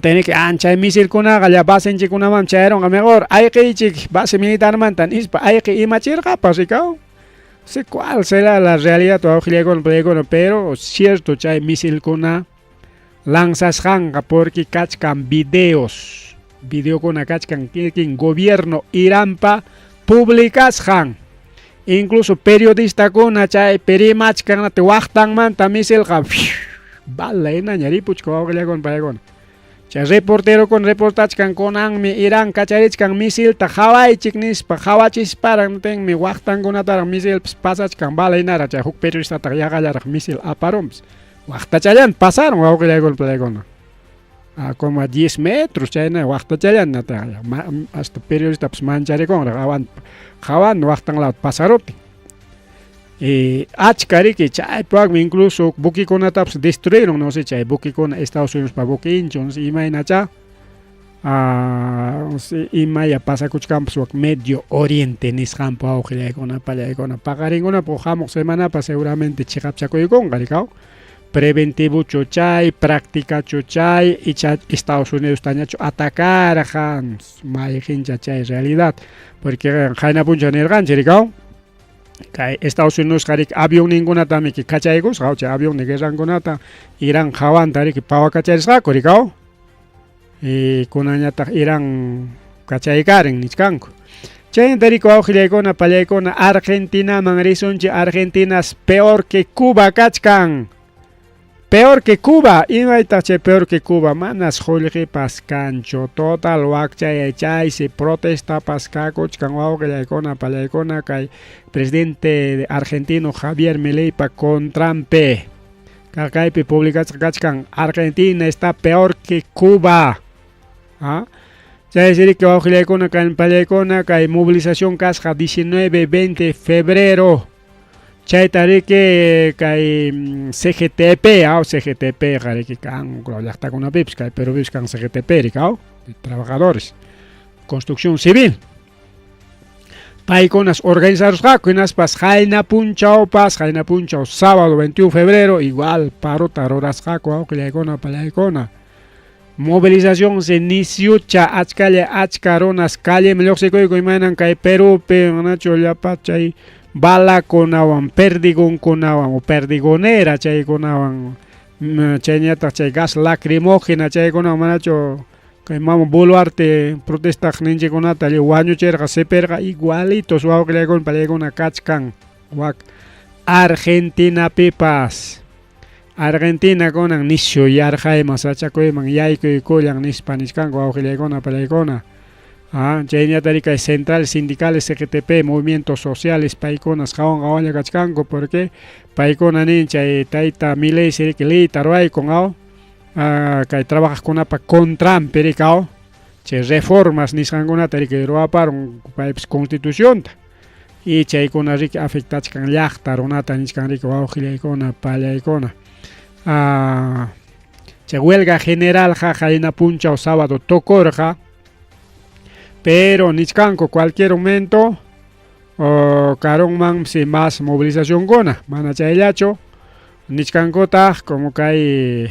Tiene que chay misilkunaqa lla basenchikunaman chayronqa mejor ayqiychik base militarmanta nispa ayqi imachirqapas rikaw. Sé cuál será la realidad pero cierto chay misilkuna lanzasqanqa porque kachkan videokuna kachkan kikin gobierno Iránpa publicasqan incluso periodistakuna chay perimachkanata waqtanmanta misilqa balayna ñaripuchka wawqillaykuna paykuna chay reportero con reportachkan kunanmi Irán kacharichkan misilta hawaychik nispa hawachisparan tenmi waqtankunataraq misil pasachkan balaynara chay huk periodistata yaqallaraq misil aparunpis waqtachallan pasaron wawqillaykuna como a 10 metros chayna waqtachallan hasta periodista mancharikun hawan waqtanlawta pasaruptin achkariki chaypaqmi incluso bukikunatapas destruyeron no sé chay bukikuna Estados Unidos pa bukinchu no sé imaynacha imaya pasakuchkanpas wak Medio Oriente nisqanpa wawqillaykuna pallaykuna paqarinkunapu hamuq semanapa seguramente chiqapchakuykunqa rikaw preventivo chay práctica chay y Estados Unidos tañacho atacarjan mayjincha chay realidad porque hayna puncha nirqanchik rikaw kay Estados Unidos qarik avión ninkunatami ki kachaykus chay avión ni guerrankunata Irán hawanta riki pawakacharisqaku rikaw y kunañataq Irán kachaykarin nichkanku chaynta riki wawqillaykuna pallaykuna Argentinaman risunchik. Argentinas peor que Cuba kachkan. Peor que Cuba, imaytache peor que Cuba, manas julqi pascancho, total wakchay chaysi protesta paskakuchkan wawqillaykuna pallaykuna kay presidente argentino Javier Milei pa contrampe kakaypi publikachkan Argentina está peor que Cuba. Chaysi riki wawqillaykuna kan pallaykuna kay movilización kasqa 19-20 febrero chayta riki kay CGTP CGTP qariki kan llaqtakunapipas kay Perupipas kan CGTP rikaw trabajadores construcción civil paykunas organizarusqaku hinaspas hayna punchaw sábado 21 febrero igual paruta rurasqaku wawqillaykuna pallaykuna movilización se nisiucha achka runas calle lluqsikuyku imaynan kay Perupi nachu llapa chay balakunawan, perdigonkunawan o perdigonera chaykunawan, chayñataq chay gas lacrimógena chaykunawan manachu kay mama Boluarte protestaq ninchikunata wañuchirqa seperqa igualitos wawqillaykuna pallaykuna kachkan wak Argentina pipas. Argentina kunan nishu yarjayman sachakuyman yaykuykullan nispa niskanku wawqillaykuna pallaykuna. Chayñatari kay Central Sindicales CGTP Movimientos Sociales paykunas qawan qawalla kachkanku porque paykuna nin chay tayta Milei siriki liyta ruwaykun kay trabajaqkunapa contrampi rikaw chay reformas nisqankunata riki ruwaparon paypis constitucionta y chaykuna riki afectachkan llaqta runata niskan riki wawqillaykuna pallaykuna. Chay huelga general hayna punchaw sábado tokorqa pero niskanku cualquier momento karunman si más movilización kuna mana chayllachu niskankutaj como kay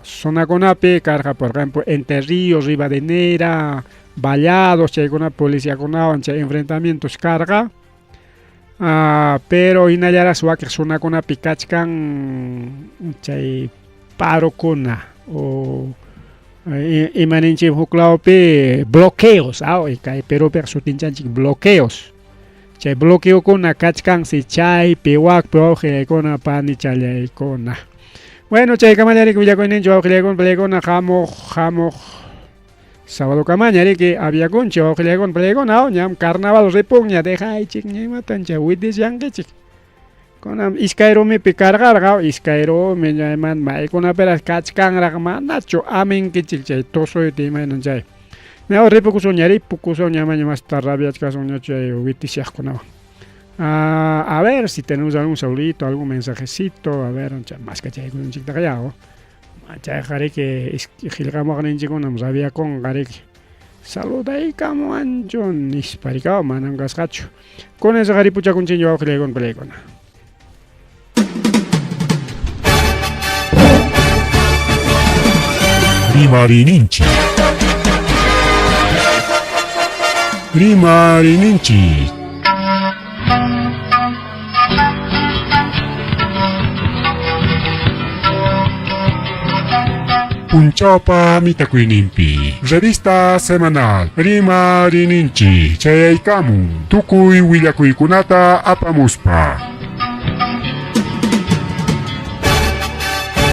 zonakunapi karqa por ejemplo Entre Ríos, Rivadenera, Vallados chaykuna policiakunawan chay enfrentamientos karqa pero hinallaras wakiq zonakunapi kachkan chay parokuna o imaninchik huklawpi bloqueos kay Perupi sutinchanchik bloqueos chay bloqueokuna kachkansi chaypi wakpi wawqillaykuna panichalyaykuna. Bueno, chay kamañarik willakuyninchik wawqillaykuna pallaykuna hamuq sábado kamañarik aviakunchik wawqillaykuna pallaykuna ñam carnaval ripunña dejaychik ñimatan chay witisyankichik kunam iskay rumipi karqarqa iskay rumi ñayman maykunapiras kachkanraq manachu aminkichik chay tusuyta imaynan chay ripukusunña ñamaña masta rabiachkasunña chay witisyaqkunawan. A ver si tenemos algún saludito, algún mensajecito, a ver, más que chay kunchik taqayaw chay qariki qillqamuqninchikuna rabia con qariki saludaykamuanchun nisparikaw manan kasqachu con eso qaripuchakunchik wawqillaykuna pallaykuna. Rimarininchi. Rimarininchi. Punchawpa Mitakuynimpi. Revista semanal Rimarininchi chayaykamun tukuy willakuykunata apamuspa.